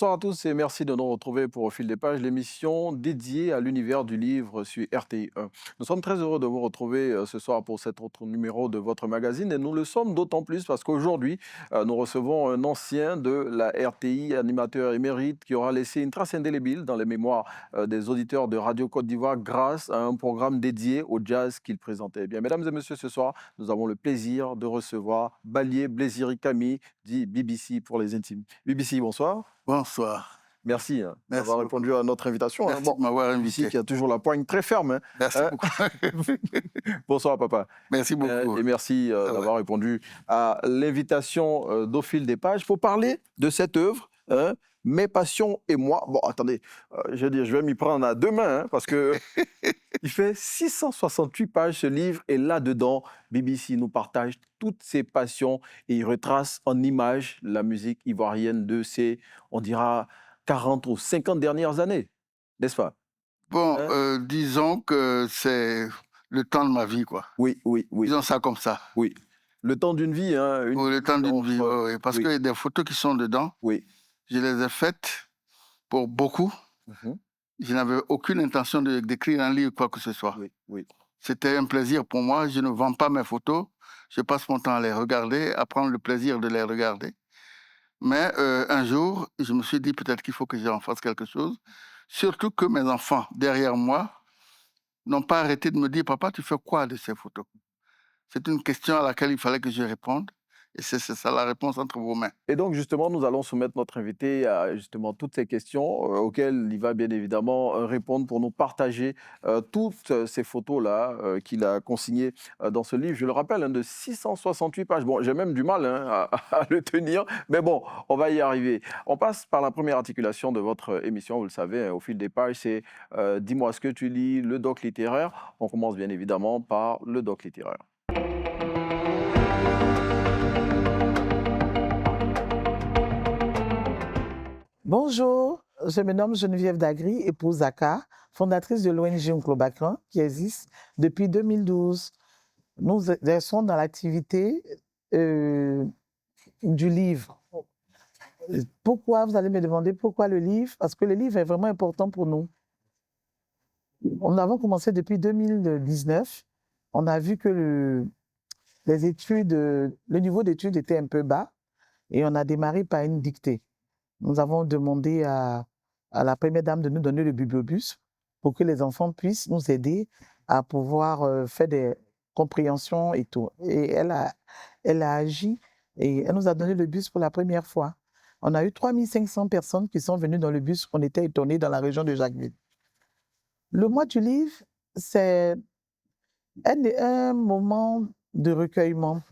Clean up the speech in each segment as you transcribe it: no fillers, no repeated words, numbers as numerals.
Bonsoir à tous et merci de nous retrouver pour Au fil des pages, l'émission dédiée à l'univers du livre sur RTI 1. Nous sommes très heureux de vous retrouver ce soir pour cet autre numéro de votre magazine et nous le sommes d'autant plus parce qu'aujourd'hui, nous recevons un ancien de la RTI, animateur émérite, qui aura laissé une trace indélébile dans les mémoires des auditeurs de Radio Côte d'Ivoire grâce à un programme dédié au jazz qu'il présentait. Eh bien, mesdames et messieurs, ce soir, nous avons le plaisir de recevoir Balié Blésiri Camille, dit BBC pour les intimes. BBC, bonsoir. Bonsoir. Merci Merci d'avoir beaucoup. répondu à notre invitation. Merci de m'avoir Ici invité. qui a toujours la poigne très ferme. Merci Hein. beaucoup. Bonsoir papa. Merci beaucoup. Et merci Ah ouais. d'avoir répondu à l'invitation d'Au fil des pages. Il faut parler de cette œuvre, Mes passions et moi. Bon, attendez, je vais m'y prendre à deux mains parce que il fait 668 pages ce livre et là-dedans, BBC nous partage toutes ses passions et il retrace en images la musique ivoirienne de ces, on dira, 40 ou 50 dernières années, n'est-ce pas? Bon, Hein? disons que c'est le temps de ma vie, quoi. Oui, oui, oui, Disons ça comme ça. oui. Le temps d'une vie, une Ou le temps vie d'une vie, entre... oui, oui. Parce Oui, que des photos qui sont dedans, oui. je les ai faites pour beaucoup. Mhm. Je n'avais aucune intention d'écrire un livre, quoi que ce soit. Oui, oui. C'était un plaisir pour moi. Je ne vends pas mes photos. Je passe mon temps à les regarder, à prendre le plaisir de les regarder. Mais un jour, je me suis dit peut-être qu'il faut que j'en fasse quelque chose. Surtout que mes enfants, derrière moi, n'ont pas arrêté de me dire, papa, tu fais quoi de ces photos? C'est une question à laquelle il fallait que je réponde. Et c'est ça la réponse entre vos mains. Et donc, justement, nous allons soumettre notre invité à justement toutes ces questions auxquelles il va bien évidemment répondre pour nous partager toutes ces photos-là qu'il a consignées dans ce livre. Je le rappelle, de 668 pages. Bon, j'ai même du mal à le tenir, mais bon, on va y arriver. On passe par la première articulation de votre émission, vous le savez, au fil des pages, c'est Dis-moi ce que tu lis, le doc littéraire. On commence bien évidemment par le doc littéraire. Bonjour, je me nomme Geneviève Dagri, épouse Zaka, fondatrice de l'ONG Unclobacran, qui existe depuis 2012. Nous exerçons dans l'activité du livre. Pourquoi, vous allez me demander pourquoi le livre? Parce que le livre est vraiment important pour nous. Nous avons commencé depuis 2019. On a vu que le niveau d'études était un peu bas et on a démarré par une dictée. Nous avons demandé à la première dame de nous donner le bibliobus pour que les enfants puissent nous aider à pouvoir faire des compréhensions et tout. Et elle a agi et elle nous a donné le bus pour la première fois. On a eu 3500 personnes qui sont venues dans le bus. On était étonnés dans la région de Jacquesville. Le mois du livre, c'est un moment de recueillement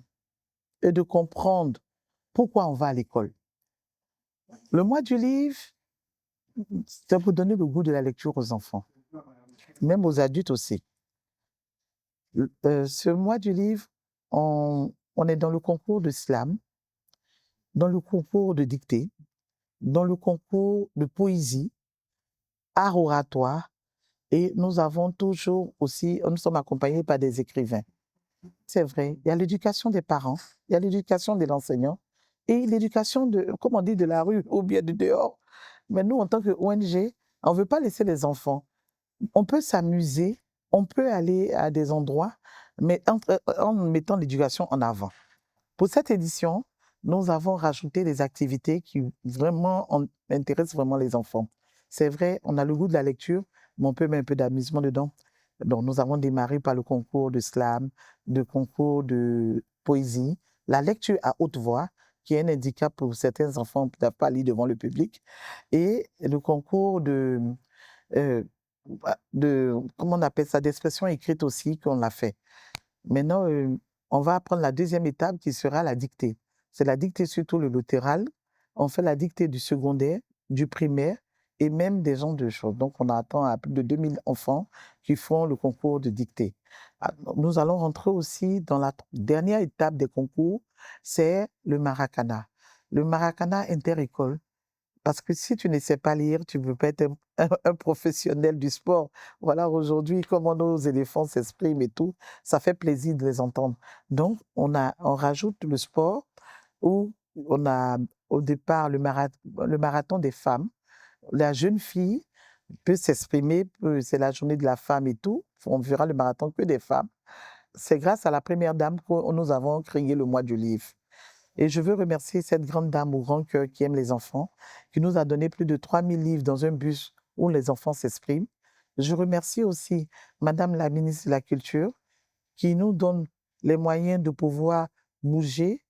et de comprendre pourquoi on va à l'école. Le mois du livre, c'est pour donner le goût de la lecture aux enfants, même aux adultes aussi. Ce mois du livre, on est dans le concours de slam, dans le concours de dictée, dans le concours de poésie, art oratoire, et nous avons toujours aussi, nous sommes accompagnés par des écrivains. C'est vrai, il y a l'éducation des parents, il y a l'éducation de l'enseignant et l'éducation comme on dit, de la rue ou bien de dehors. Mais nous, en tant que ONG, on ne veut pas laisser les enfants. On peut s'amuser, on peut aller à des endroits, mais en mettant l'éducation en avant. Pour cette édition, nous avons rajouté des activités qui vraiment intéressent vraiment les enfants. C'est vrai, on a le goût de la lecture, mais on peut mettre un peu d'amusement dedans. Donc, nous avons démarré par le concours de slam, le concours de poésie, la lecture à haute voix, qui est un handicap pour certains enfants qui ne peuvent pas lire devant le public, et le concours comment on appelle ça, d'expression écrite aussi, qu'on l'a fait. Maintenant, on va apprendre la deuxième étape qui sera la dictée. C'est la dictée surtout le latéral. On fait la dictée du secondaire, du primaire et même des gens de choses. Donc, on attend à plus de 2000 enfants qui font le concours de dictée. Nous allons rentrer aussi dans la dernière étape des concours, c'est le maracana. Le maracana inter-école. Parce que si tu ne sais pas lire, tu ne peux pas être un professionnel du sport. Voilà, aujourd'hui, comment nos éléphants s'expriment et tout, ça fait plaisir de les entendre. Donc, on rajoute le sport où on a au départ le marathon des femmes. La jeune fille peut s'exprimer, c'est la journée de la femme et tout, on verra le marathon que des femmes. C'est grâce à la première dame que nous avons créé le mois du livre. Et je veux remercier cette grande dame au grand cœur qui aime les enfants, qui nous a donné plus de 3000 livres dans un bus où les enfants s'expriment. Je remercie aussi Madame la ministre de la Culture qui nous donne les moyens de pouvoir bouger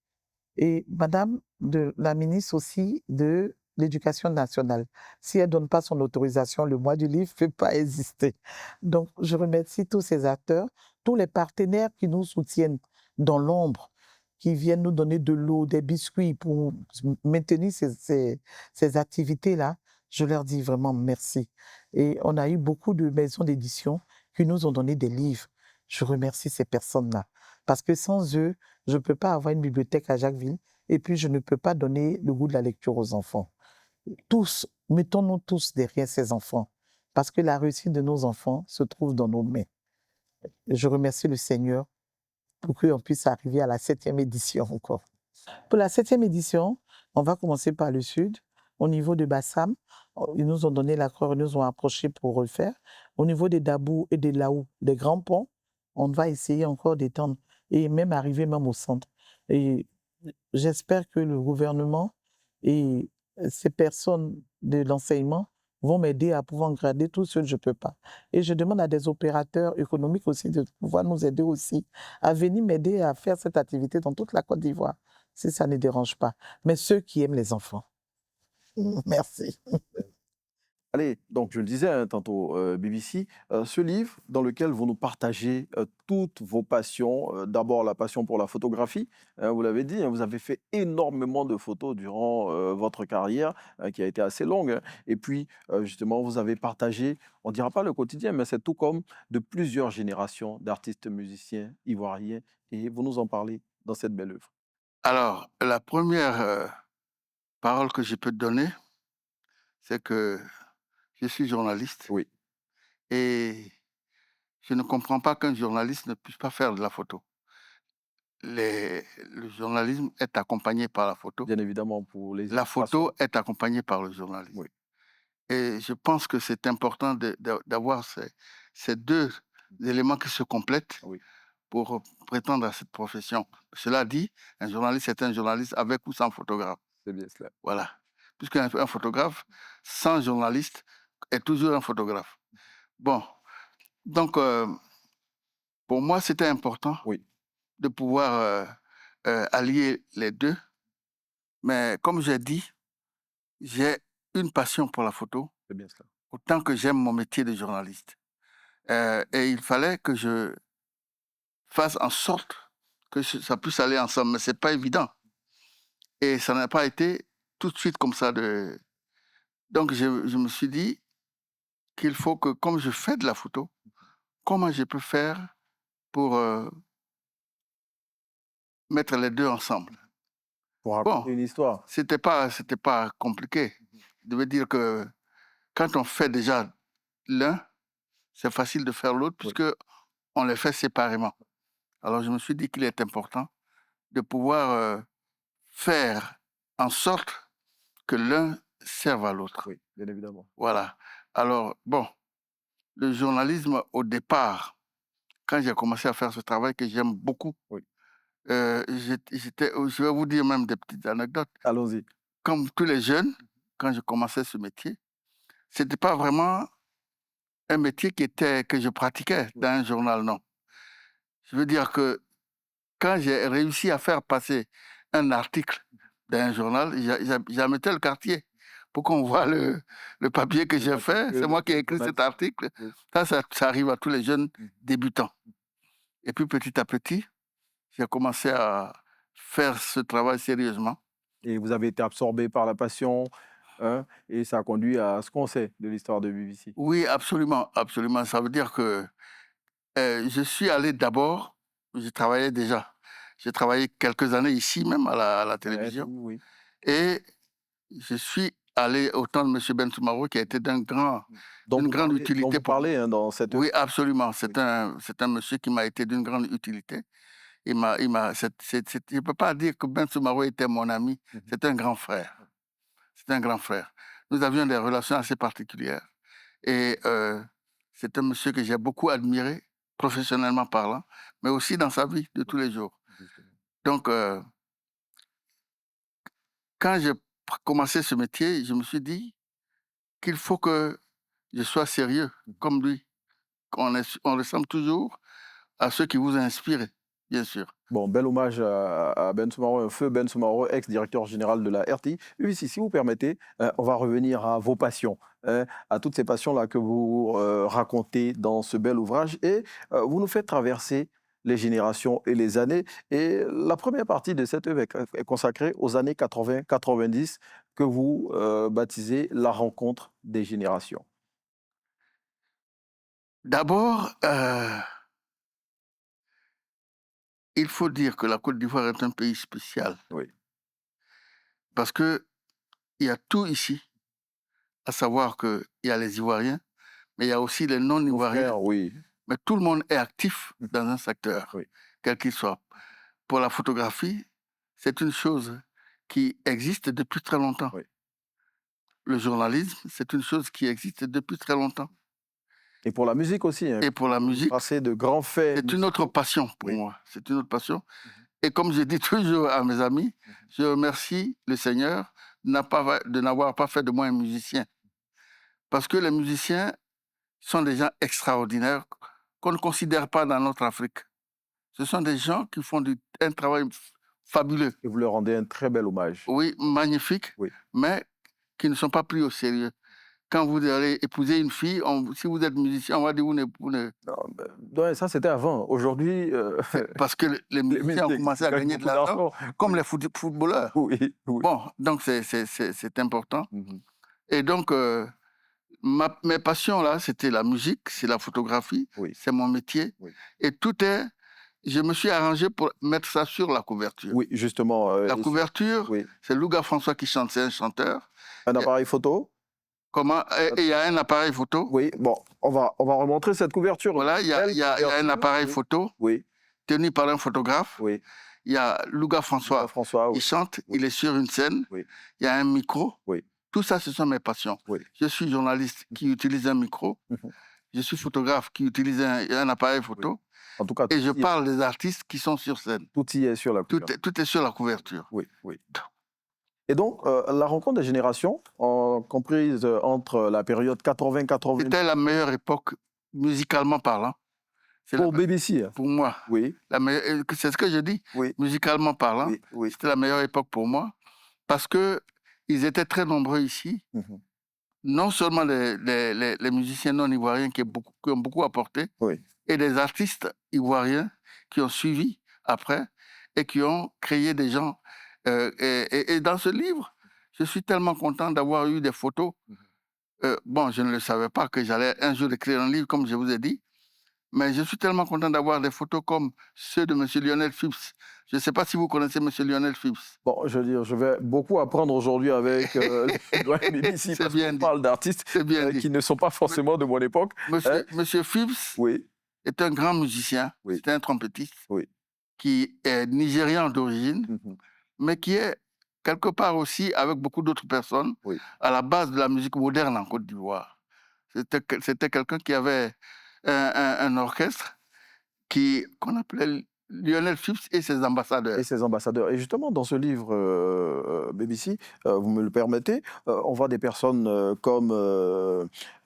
et Madame la ministre aussi de l'Éducation nationale. Si elle ne donne pas son autorisation, le mois du livre ne peut pas exister. Donc, je remercie tous ces acteurs, tous les partenaires qui nous soutiennent dans l'ombre, qui viennent nous donner de l'eau, des biscuits pour maintenir ces activités-là. Je leur dis vraiment merci. Et on a eu beaucoup de maisons d'édition qui nous ont donné des livres. Je remercie ces personnes-là. Parce que sans eux, je ne peux pas avoir une bibliothèque à Jacquesville et puis je ne peux pas donner le goût de la lecture aux enfants. Tous, mettons-nous tous derrière ces enfants parce que la réussite de nos enfants se trouve dans nos mains. Je remercie le Seigneur pour qu'on puisse arriver à la 7e édition encore. Pour la 7e édition, on va commencer par le sud. Au niveau de Bassam, ils nous ont donné l'accord, ils nous ont approchés pour refaire. Au niveau des Dabou et des Laou, des grands ponts, on va essayer encore d'étendre et même arriver même au centre. Et j'espère que le gouvernement et ces personnes de l'enseignement vont m'aider à pouvoir grader tout ce que je ne peux pas. Et je demande à des opérateurs économiques aussi de pouvoir nous aider aussi à venir m'aider à faire cette activité dans toute la Côte d'Ivoire, si ça ne dérange pas. Mais ceux qui aiment les enfants. Merci. Allez, donc je le disais hein, tantôt, BBC, ce livre dans lequel vous nous partagez toutes vos passions. D'abord la passion pour la photographie, vous l'avez dit, hein, vous avez fait énormément de photos durant votre carrière qui a été assez longue, hein. Et puis justement, vous avez partagé, on ne dira pas le quotidien, mais c'est tout comme de plusieurs générations d'artistes musiciens ivoiriens. Et vous nous en parlez dans cette belle œuvre. Alors, la première parole que je peux te donner, c'est que je suis journaliste Oui, et je ne comprends pas qu'un journaliste ne puisse pas faire de la photo. Le journalisme est accompagné par la photo. bien évidemment pour les La illustrations. photo est accompagnée par le journalisme. Oui, Et je pense que c'est important d'avoir ces deux éléments qui se complètent oui, pour prétendre à cette profession. Cela dit, un journaliste est un journaliste avec ou sans photographe. c'est bien cela. Voilà. Puisqu'un photographe sans journaliste est toujours un photographe. Bon, donc pour moi, c'était important Oui, de pouvoir allier les deux. Mais comme j'ai dit, j'ai une passion pour la photo, c'est bien cela. autant que j'aime mon métier de journaliste. Et il fallait que je fasse en sorte que ça puisse aller ensemble. Mais ce n'est pas évident. Et ça n'a pas été tout de suite comme ça. Donc je me suis dit qu'il faut que, comme je fais de la photo, comment je peux faire pour mettre les deux ensemble. Pour Bon, raconter une histoire. c'était pas compliqué. Je veux dire que quand on fait déjà l'un, c'est facile de faire l'autre Oui. puisque on les fait séparément. Alors je me suis dit qu'il est important de pouvoir faire en sorte que l'un serve à l'autre. Oui, bien évidemment. Voilà. Alors, bon, le journalisme, au départ, quand j'ai commencé à faire ce travail que j'aime beaucoup, Oui. je vais vous dire même des petites anecdotes. Allons-y. Comme tous les jeunes, quand je commençais ce métier, c'était pas vraiment un métier que je pratiquais dans un journal, non. Je veux dire que quand j'ai réussi à faire passer un article dans un journal, j'en mettais le quartier pour qu'on voit le papier que j'ai fait. C'est moi qui ai écrit cet article. Oui. Ça arrive à tous les jeunes Mhm. débutants. Et puis petit à petit, j'ai commencé à faire ce travail sérieusement. Et vous avez été absorbé par la passion, hein, et ça a conduit à ce qu'on sait de l'histoire de BBC. Oui, absolument, absolument. Ça veut dire que je suis allé d'abord, je travaillais déjà. J'ai travaillé quelques années ici même à la télévision. Oui. Et je suis allé au temps de M. Ben Soumaro qui a été d'une grande Dont utilité vous pour moi. parlez hein, dans cette œuvre. Oui, absolument. Oui. C'est un monsieur qui m'a été d'une grande utilité. Je ne peux pas dire que Ben Soumaro était mon ami. C'est un grand frère. C'est un grand frère. Nous avions des relations assez particulières. Et c'est un monsieur que j'ai beaucoup admiré, professionnellement parlant, mais aussi dans sa vie de tous les jours. Donc, quand j'ai commencé ce métier, je me suis dit qu'il faut que je sois sérieux, comme lui. On ressemble toujours à ceux qui vous inspirent, bien sûr. Bon, bel hommage à Ben Soumaro, un feu Ben Soumaro, ex-directeur général de la RTI. Oui, si vous permettez, on va revenir à vos passions, hein, à toutes ces passions-là que vous racontez dans ce bel ouvrage. Et vous nous faites traverser les générations et les années. Et la première partie de cette œuvre est consacrée aux années 80-90 que vous baptisez la rencontre des générations. D'abord, il faut dire que la Côte d'Ivoire est un pays spécial. Oui. Parce qu'il y a tout ici, à savoir qu'il y a les Ivoiriens, mais il y a aussi les Nos non-Ivoiriens. frères, oui. Mais tout le monde est actif dans un secteur, Oui. quel qu'il soit. Pour la photographie, c'est une chose qui existe depuis très longtemps. Oui. Le journalisme, c'est une chose qui existe depuis très longtemps. Et pour la musique aussi. Hein. Et pour la musique, Passer de grands faits. c'est une autre passion pour Oui. moi. C'est une autre passion. Et comme je dis toujours à mes amis, je remercie le Seigneur de n'avoir pas fait de moi un musicien. Parce que les musiciens sont des gens extraordinaires qu'on ne considère pas dans notre Afrique. Ce sont des gens qui font un travail fabuleux. Et vous leur rendez un très bel hommage. Oui, magnifique, Oui. mais qui ne sont pas pris au sérieux. Quand vous allez épouser une fille, si vous êtes musicien, on va dire vous ne... Non, ouais, ça, c'était avant. Aujourd'hui, Parce que les musiciens ont commencé à gagner de l'argent, comme les footballeurs. Oui, oui. Bon, donc c'est important. Et donc, mes passions, là, c'était la musique, c'est la photographie, Oui. c'est mon métier. Oui. Et je me suis arrangé pour mettre ça sur la couverture. Oui, justement. La couverture, oui. c'est Louga François qui chante, c'est un chanteur. Un appareil photo. Comment? Et il y a un appareil photo. Oui, bon, on va remontrer cette couverture. Voilà, il y a un appareil photo oui. tenu par un photographe. Oui. Il y a Louga François qui oui. chante, oui. Il est sur une scène. Oui. Il y a un micro. Oui. Tout ça, ce sont mes passions. Oui. Je suis journaliste qui utilise un micro. Je suis photographe qui utilise un appareil photo. Oui. En tout cas, et je parle des artistes qui sont sur scène. Tout y est sur la couverture. Tout est sur la couverture. Oui, oui. Et donc, la rencontre des générations, comprise entre la période 80-90... C'était la meilleure époque, musicalement parlant. Pour BBC. Pour moi. Oui. C'est ce que je dis. Oui. Musicalement parlant, oui, oui. C'était la meilleure époque pour moi. Parce qu'ils étaient très nombreux ici. Non seulement les musiciens non ivoiriens qui ont beaucoup apporté, oui. et des artistes ivoiriens qui ont suivi après et qui ont créé des gens. Et dans ce livre, je suis tellement content d'avoir eu des photos. Bon, je ne le savais pas que j'allais un jour écrire un livre, comme je vous ai dit, mais je suis tellement content d'avoir des photos comme ceux de M. Lionel Phipps. Je ne sais pas si vous connaissez M. Lionel Phipps. Bon, je veux dire, je vais beaucoup apprendre aujourd'hui avec BBC parce qu'on parle d'artistes qui ne sont pas forcément de mon époque. Monsieur Phipps oui. est un grand musicien, oui. c'est un trompettiste oui. qui est nigérian d'origine, mais qui est quelque part aussi, avec beaucoup d'autres personnes, à la base de la musique moderne en Côte d'Ivoire. C'était quelqu'un qui avait un orchestre qu'on appelait Lionel Phipps et ses ambassadeurs. Et ses ambassadeurs. Et justement, dans ce livre BBC, vous me le permettez, on voit des personnes comme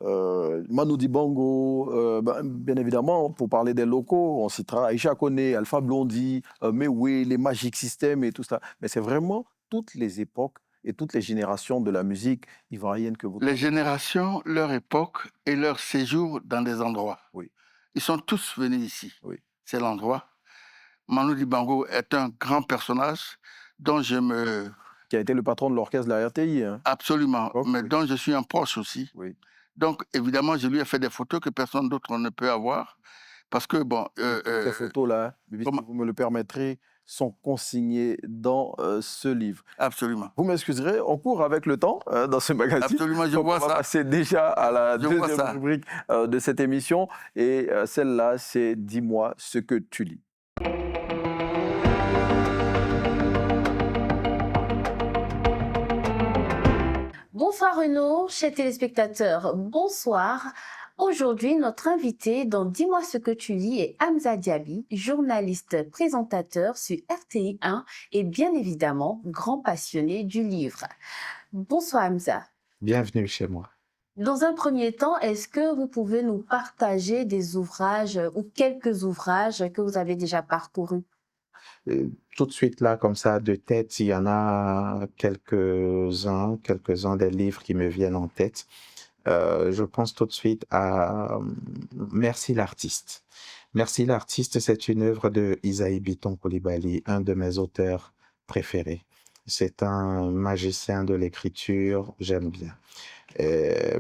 Manu Dibango, bien évidemment, pour parler des locaux, on citera Aïcha Koné, Alpha Blondy, Mewé, les Magic System et tout ça. Mais c'est vraiment toutes les époques et toutes les générations de la musique ivoirienne que vous... Les générations, leur époque et leur séjour dans des endroits. Oui. Ils sont tous venus ici. Oui. C'est l'endroit. Manu Dibango est un grand personnage dont qui a été le patron de l'orchestre de la RTI. Hein. Absolument, mais dont je suis un proche aussi. Oui. Donc, évidemment, je lui ai fait des photos que personne d'autre ne peut avoir. Parce que, bon... ces photos-là, si vous me le permettrez, sont consignées dans ce livre. Absolument. Vous m'excuserez, on court avec le temps dans ce magazine. Absolument, je vois ça. On va passer déjà à la deuxième rubrique de cette émission. Et celle-là, c'est « Dis-moi ce que tu lis ». Bonsoir Renaud, chers téléspectateurs, bonsoir. Aujourd'hui, notre invité dans Dis-moi ce que tu lis est Hamza Diaby, journaliste présentateur sur RTI 1 et bien évidemment grand passionné du livre. Bonsoir Hamza. Bienvenue chez moi. Dans un premier temps, est-ce que vous pouvez nous partager des ouvrages ou quelques ouvrages que vous avez déjà parcourus? Tout de suite là, comme ça, de tête, il y en a quelques-uns des livres qui me viennent en tête. Je pense tout de suite à Merci l'artiste. Merci l'artiste, c'est une œuvre de Isaïe Biton Coulibaly, un de mes auteurs préférés. C'est un magicien de l'écriture, j'aime bien.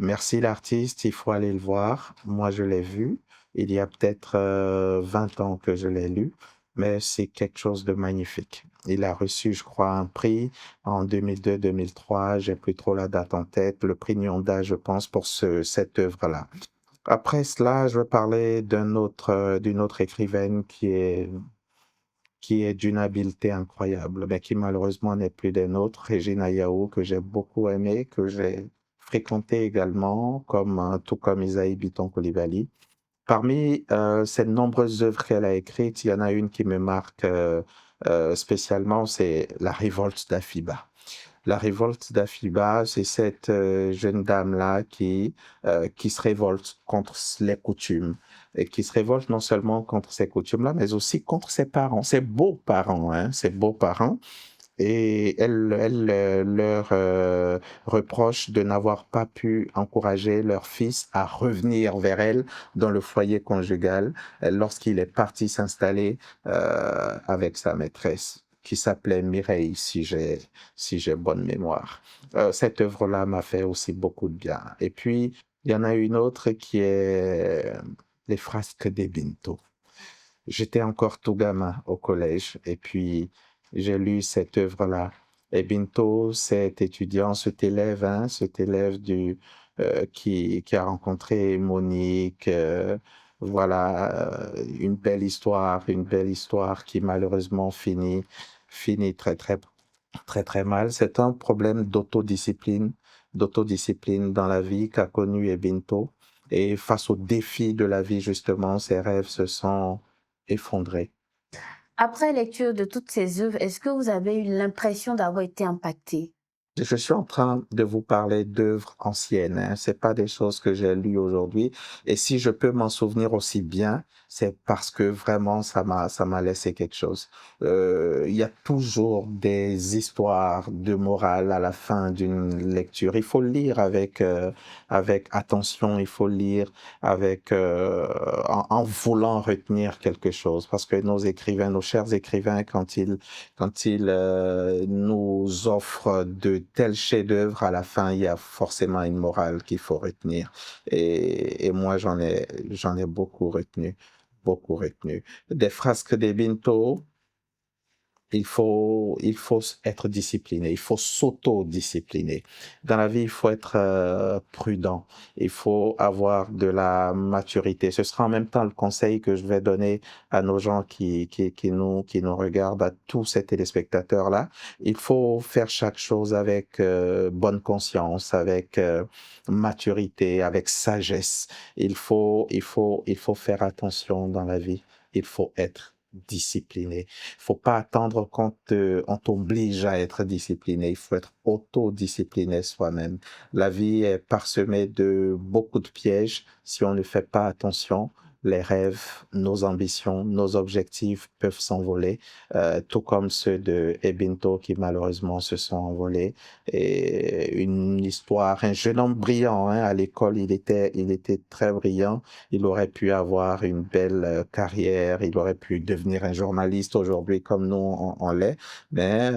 Merci l'artiste, il faut aller le voir. Moi, je l'ai vu. Il y a peut-être 20 ans que je l'ai lu, mais c'est quelque chose de magnifique. Il a reçu, je crois, un prix en 2002-2003, j'ai plus trop la date en tête, le prix Nyonda, je pense, pour cette œuvre-là. Après cela, je veux parler d'une autre écrivaine qui est d'une habileté incroyable, mais qui malheureusement n'est plus des nôtres, Regina Yao, que j'ai beaucoup aimé, que j'ai fréquenté également, tout comme Isaïe Biton Coulibaly. Parmi ces nombreuses œuvres qu'elle a écrites, il y en a une qui me marque spécialement, c'est La révolte d'Afiba. La révolte d'Afiba, c'est cette jeune dame-là qui se révolte contre les coutumes et qui se révolte non seulement contre ces coutumes-là, mais aussi contre ses parents, ses beaux-parents, hein, ses beaux-parents. Et elle leur reproche de n'avoir pas pu encourager leur fils à revenir vers elle dans le foyer conjugal lorsqu'il est parti s'installer avec sa maîtresse, qui s'appelait Mireille, si j'ai bonne mémoire. Cette œuvre-là m'a fait aussi beaucoup de bien. Et puis, il y en a une autre qui est Les frasques des Binto. J'étais encore tout gamin au collège et puis j'ai lu cette œuvre-là. Et Binto, cet élève qui a rencontré Monique, voilà, une belle histoire qui malheureusement finit très, très, très, très mal. C'est un problème d'autodiscipline dans la vie qu'a connu Ebinto. Et face aux défis de la vie, justement, ses rêves se sont effondrés. Après lecture de toutes ces œuvres, est-ce que vous avez eu l'impression d'avoir été impacté? Je suis en train de vous parler d'œuvres anciennes, hein. C'est pas des choses que j'ai lues aujourd'hui. Et si je peux m'en souvenir aussi bien, c'est parce que vraiment ça m'a laissé quelque chose. Il y a toujours des histoires de morale à la fin d'une lecture. Il faut le lire avec attention. Il faut le lire en voulant retenir quelque chose. Parce que nos chers écrivains, quand ils nous offrent de tels chefs-d'œuvre, à la fin, il y a forcément une morale qu'il faut retenir. Et moi, j'en ai beaucoup retenu, beaucoup retenu. Des frasques des Binto, il faut être discipliné, il faut s'auto-discipliner. Dans la vie, il faut être prudent, il faut avoir de la maturité. Ce sera en même temps le conseil que je vais donner à nos gens qui nous regardent, à tous ces téléspectateurs-là. Il faut faire chaque chose avec bonne conscience, avec maturité, avec sagesse. Il faut faire attention dans la vie. Il faut être discipliné. Faut pas attendre on t'oblige à être discipliné. Il faut être autodiscipliné soi-même. La vie est parsemée de beaucoup de pièges. Si on ne fait pas attention, les rêves, nos ambitions, nos objectifs peuvent s'envoler, tout comme ceux de Ebinto qui malheureusement se sont envolés. Et un jeune homme brillant, hein, à l'école, il était très brillant. Il aurait pu avoir une belle carrière, il aurait pu devenir un journaliste aujourd'hui comme nous on l'est, mais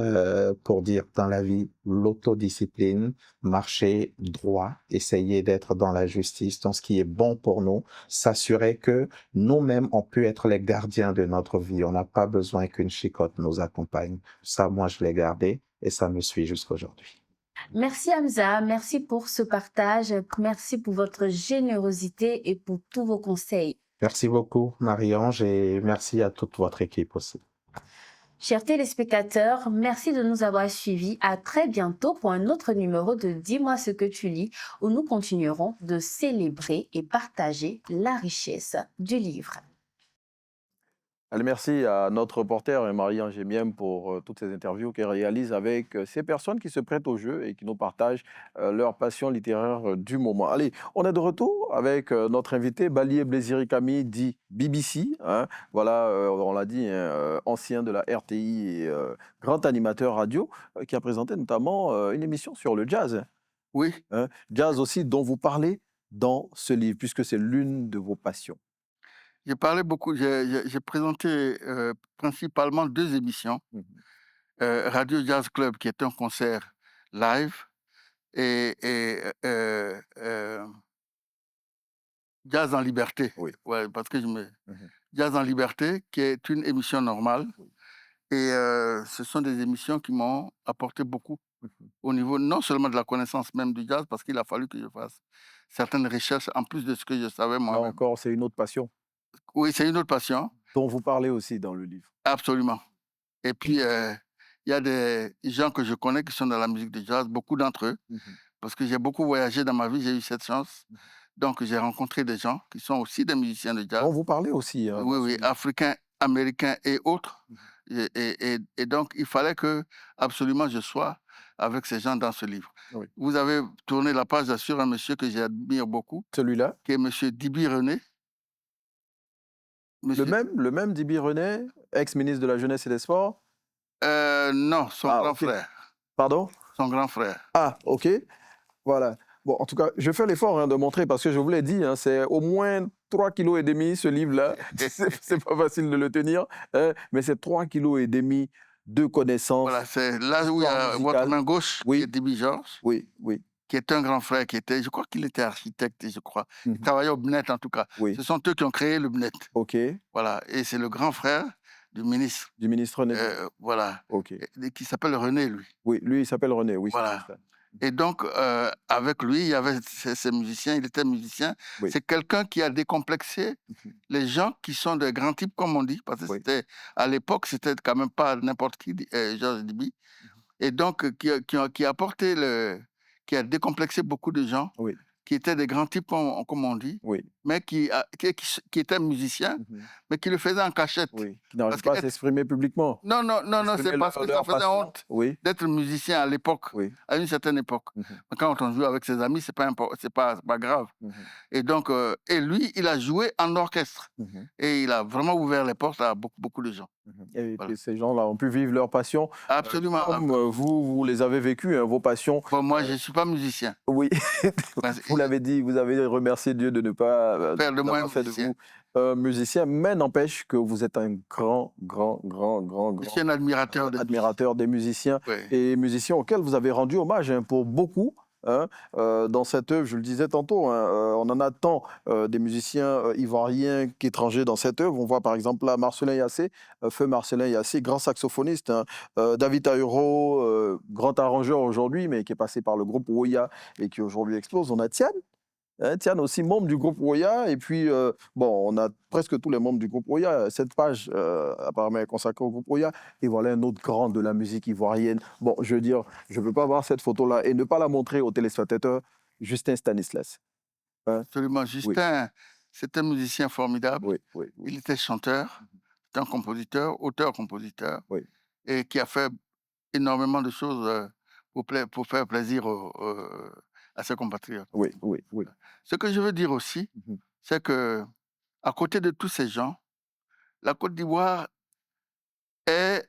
pour dire dans la vie, l'autodiscipline, marcher droit, essayer d'être dans la justice, dans ce qui est bon pour nous, s'assurer que nous-mêmes, on peut être les gardiens de notre vie. On n'a pas besoin qu'une chicotte nous accompagne. Ça, moi, je l'ai gardé et ça me suit jusqu'aujourd'hui. Merci Hamza, merci pour ce partage, merci pour votre générosité et pour tous vos conseils. Merci beaucoup, Marie-Ange, et merci à toute votre équipe aussi. Chers téléspectateurs, merci de nous avoir suivis. À très bientôt pour un autre numéro de Dis-moi ce que tu lis, où nous continuerons de célébrer et partager la richesse du livre. Allez, merci à notre reporter Marie-Ange Miem pour toutes ces interviews qu'elle réalise avec ces personnes qui se prêtent au jeu et qui nous partagent leur passion littéraire du moment. Allez, on est de retour avec notre invité, Balié Blésiri Kami, dit BBC. Hein. Voilà, on l'a dit, hein, ancien de la RTI et grand animateur radio, qui a présenté notamment une émission sur le jazz. Oui, Hein. Jazz aussi dont vous parlez dans ce livre, puisque c'est l'une de vos passions. j'ai parlé beaucoup, j'ai présenté principalement 2 émissions. Mhm. Radio Jazz Club, qui est un concert live, et Jazz en liberté. Oui. Ouais, parce que Mhm. Jazz en liberté, qui est une émission normale. Oui. Et ce sont des émissions qui m'ont apporté beaucoup Mhm. au niveau non seulement de la connaissance même du jazz, parce qu'il a fallu que je fasse certaines recherches en plus de ce que je savais Là moi-même. encore, c'est une autre passion Oui, c'est une autre passion, dont vous parlez aussi dans le livre. absolument. Et puis, il y a des gens que je connais qui sont dans la musique de jazz, beaucoup d'entre eux, Mhm. parce que j'ai beaucoup voyagé dans ma vie, j'ai eu cette chance. Mhm. Donc, j'ai rencontré des gens qui sont aussi des musiciens de jazz. Dont vous parlez aussi. Hein, Oui, dans ce oui, livre. africains, américains et autres. Mhm. Et donc, il fallait que absolument je sois avec ces gens dans ce livre. Oui. Vous avez tourné la page sur un monsieur que j'admire beaucoup, Celui-là, qui est monsieur Dibi René. Monsieur, le même Dibi René, ex-ministre de la Jeunesse et des Sports. non, son Ah, grand ok. frère. Pardon? Son grand frère. Ah, ok. Voilà. Bon, en tout cas, je fais l'effort hein, de montrer parce que je vous l'ai dit, hein, c'est au moins 3,5 kg ce livre-là. C'est pas facile de le tenir, hein, mais c'est 3,5 kg de connaissances. Voilà, c'est là où il y Histoire a votre musicale. main gauche, qui Oui. est Dibi Georges, Oui, oui. qui est un grand frère, je crois qu'il était architecte, je crois. Il Mhm. travaillait au BNET en tout cas. Oui. Ce sont eux qui ont créé le BNET. Ok. Voilà, et c'est le grand frère du ministre. Du ministre René. Voilà, Ok. et qui s'appelle René, lui. Oui, lui, il s'appelle René. Oui, c'est Voilà. ça. Et donc, avec lui, il y avait ces musiciens, il était musicien. Oui. C'est quelqu'un qui a décomplexé Mhm. les gens qui sont de grands types, comme on dit, parce que Oui. à l'époque, c'était quand même pas n'importe qui, Georges Dibi. Mhm. Et donc, qui a décomplexé beaucoup de gens, Oui. qui étaient des grands types, comme on dit, Oui. mais qui étaient musiciens, Mhm. mais qui le faisaient en cachette. Oui. Qui n'arrive Parce pas à que s'exprimer publiquement. non, c'est Exprimer parce que ça leur faisait passion. honte Oui. d'être musicien à l'époque, Oui. à une certaine époque. Mhm. Quand on joue avec ses amis, c'est pas grave. Mhm. Et donc, et lui, il a joué en orchestre. Mhm. Et il a vraiment ouvert les portes à beaucoup, beaucoup de gens. Mhm. Et Voilà. puis ces gens-là ont pu vivre leur passion Absolument. comme vous les avez vécues, hein, vos passions. Bon, moi, je ne suis pas musicien. Oui, Parce vous l'avez dit, vous avez remercié Dieu de ne pas Faire de moi un d'avoir fait de musicien. vous un musicien, mais n'empêche que vous êtes un grand Je suis un admirateur de admirateur des musiciens Oui. et musiciens auxquels vous avez rendu hommage hein, pour beaucoup. Hein, dans cette œuvre, je le disais tantôt, hein, on en a tant des musiciens ivoiriens qu'étrangers dans cette œuvre. On voit par exemple là Marcelin Yassé, feu Marcelin Yassé, grand saxophoniste, hein, David Taïro, grand arrangeur aujourd'hui, mais qui est passé par le groupe Woya et qui aujourd'hui explose. On a Tian. Hein, Tian aussi membre du groupe Woya et puis bon on a presque tous les membres du groupe Woya. Cette page apparemment est consacrée au groupe Woya et voilà un autre grand de la musique ivoirienne. Bon je veux dire je ne peux pas voir cette photo là et ne pas la montrer aux téléspectateurs. Justin Stanislas. Hein? Absolument. Justin, c'est un musicien formidable. Oui, oui, oui. Il était chanteur, c'est un compositeur, auteur-compositeur, Oui. et qui a fait énormément de choses pour faire plaisir à ses compatriotes. Oui, oui, oui. Ce que je veux dire aussi, Mhm. c'est que à côté de tous ces gens, la Côte d'Ivoire est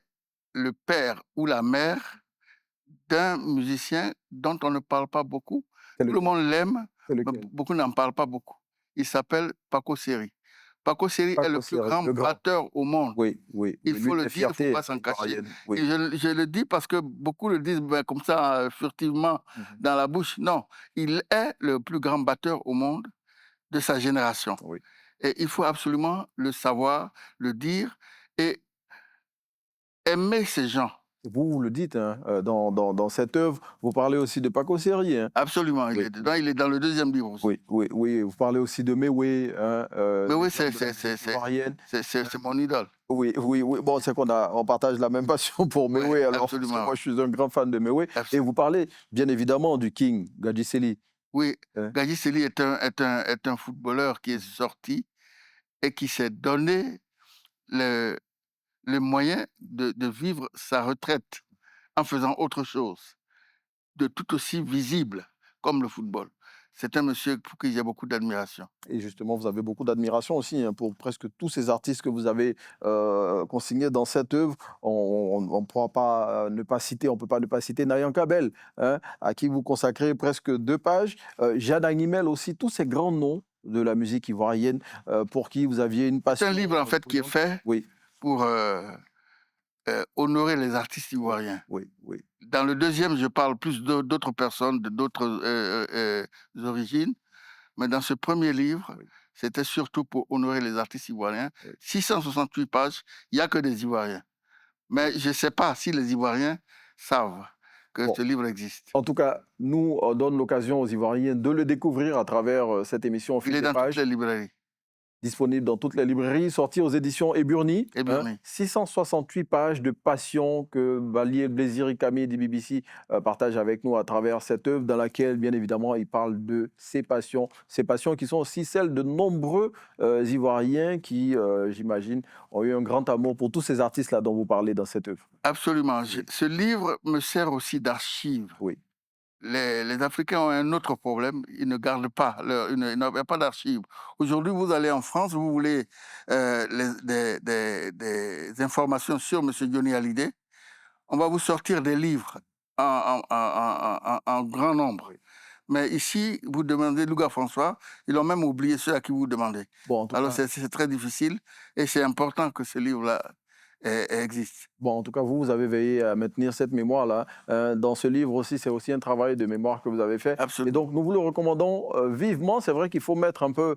le père ou la mère d'un musicien dont on ne parle pas beaucoup. C'est Tout le lequel? monde l'aime, C'est mais lequel? beaucoup n'en parlent pas beaucoup. Il s'appelle Paco Seri. Paco Seri est Paco le plus Seri, grand le grand. batteur au monde. Oui, oui. Il oui. faut L'une le des dire, il ne faut fiertés pas s'en cacher. ivoiriennes. Oui. Et je le dis parce que beaucoup le disent comme ça, furtivement, Mhm. dans la bouche. Non, il est le plus grand batteur au monde de sa génération. Oui. Et il faut absolument le savoir, le dire et aimer ces gens. Vous le dites, hein, dans cette œuvre, vous parlez aussi de Paco Seri. Hein. Absolument, il Oui. est dedans, il est dans le deuxième livre aussi. Oui, oui, oui. Vous parlez aussi de Mewe, hein, Mais oui, légende de la musique ivoirienne. c'est mon idole. Oui, oui, oui. Bon, c'est on partage la même passion pour Oui, Mewé, alors, parce que absolument. moi, je suis un grand fan de Mewé. Et Absolument. vous parlez, bien évidemment, du King, Gadji Seli. Oui, Hein. Gadji Seli est un footballeur qui est sorti et qui s'est donné le, le moyen de vivre sa retraite en faisant autre chose, de tout aussi visible comme le football. C'est un monsieur pour qui j'ai beaucoup d'admiration. Et justement, vous avez beaucoup d'admiration aussi, hein, pour presque tous ces artistes que vous avez consignés dans cette œuvre. On ne pourra pas ne pas citer, on peut pas ne pas citer Nayan Kabel, hein, à qui vous consacrez presque 2 pages. Jeanne Animel aussi, tous ces grands noms de la musique ivoirienne pour qui vous aviez une C'est passion. un livre en fait qui est fait Oui, pour honorer les artistes ivoiriens. oui, oui. Dans le deuxième, je parle plus d'autres personnes, d'autres origines. Mais dans ce premier livre, Oui. c'était surtout pour honorer les artistes ivoiriens. Oui. 668 pages, il n'y a que des Ivoiriens. Mais je ne sais pas si les Ivoiriens savent que Bon. ce livre existe. En tout cas, nous, on donne l'occasion aux Ivoiriens de le découvrir à travers cette émission au fil Il est des dans pages. toutes les librairies. Disponible dans toutes les librairies, sorti aux éditions Eburni. Eburni. 668 pages de passion que Valier Blésiri Camille du BBC partage avec nous à travers cette œuvre dans laquelle, bien évidemment, il parle de ses passions qui sont aussi celles de nombreux Ivoiriens qui, j'imagine, ont eu un grand amour pour tous ces artistes-là dont vous parlez dans cette œuvre. Absolument. Ce livre me sert aussi d'archive. Oui. Les Africains ont un autre problème, ils ne gardent pas, ils n'ont pas d'archives. Aujourd'hui, vous allez en France, vous voulez des informations sur M. Johnny Hallyday, on va vous sortir des livres en grand nombre. Oui. Mais ici, vous demandez Louga François, ils ont même oublié ceux à qui vous demandez. Bon, en tout Alors cas, c'est très difficile et c'est important que ce livre-là existe. bon, en tout cas, vous avez veillé à maintenir cette mémoire-là. Dans ce livre aussi, c'est aussi un travail de mémoire que vous avez fait. Et Absolument. donc, nous vous le recommandons vivement. C'est vrai qu'il faut mettre un peu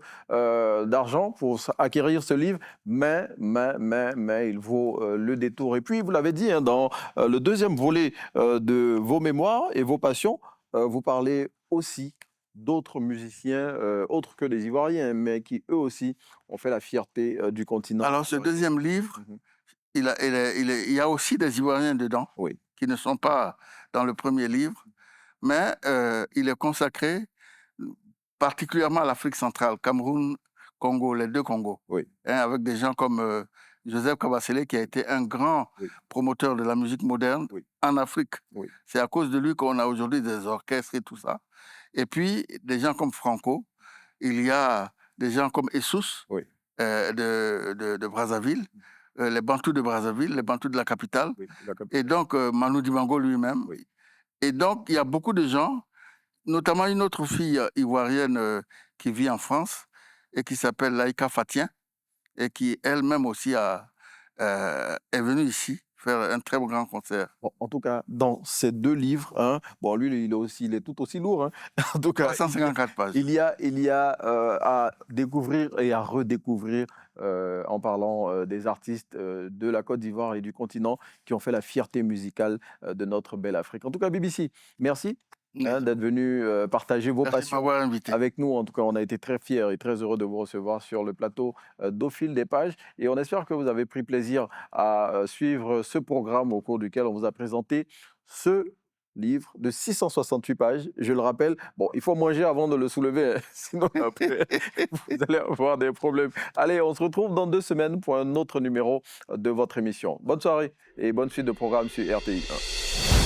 d'argent pour acquérir ce livre, mais il vaut le détour. Et puis, vous l'avez dit, hein, dans le deuxième volet de vos mémoires et vos passions, vous parlez aussi d'autres musiciens, autres que les Ivoiriens, mais qui, eux aussi, ont fait la fierté du continent. Alors ce deuxième livre, Mhm. il y a aussi des Ivoiriens dedans, Oui. qui ne sont pas dans le premier livre, mais il est consacré particulièrement à l'Afrique centrale, Cameroun, Congo, les deux Congos, Oui. hein, avec des gens comme Joseph Kabasele, qui a été un grand Oui. promoteur de la musique moderne Oui. en Afrique. Oui. C'est à cause de lui qu'on a aujourd'hui des orchestres et tout ça. Et puis, des gens comme Franco, il y a des gens comme Essous Oui. de Brazzaville, les Bantous de Brazzaville, les Bantous de la capitale, Oui, la et donc Manu Dibango lui-même. Oui. Et donc, il y a beaucoup de gens, notamment une autre fille ivoirienne qui vit en France et qui s'appelle Laïka Fatien, et qui elle-même aussi est venue ici faire un très grand concert. Bon, en tout cas, dans ces 2 livres, hein, bon, lui, il est tout aussi lourd, hein. En tout cas, 354 pages. il y a à découvrir et à redécouvrir en parlant des artistes de la Côte d'Ivoire et du continent qui ont fait la fierté musicale de notre belle Afrique. En tout cas, BBC, merci d'être venu partager vos Merci de passions m'avoir invité. avec nous. En tout cas, on a été très fiers et très heureux de vous recevoir sur le plateau d'Au fil des pages. Et on espère que vous avez pris plaisir à suivre ce programme au cours duquel on vous a présenté ce livre de 668 pages. Je le rappelle, bon, il faut manger avant de le soulever, hein, sinon après, vous allez avoir des problèmes. Allez, on se retrouve dans 2 semaines pour un autre numéro de votre émission. Bonne soirée et bonne suite de programme sur RTI 1.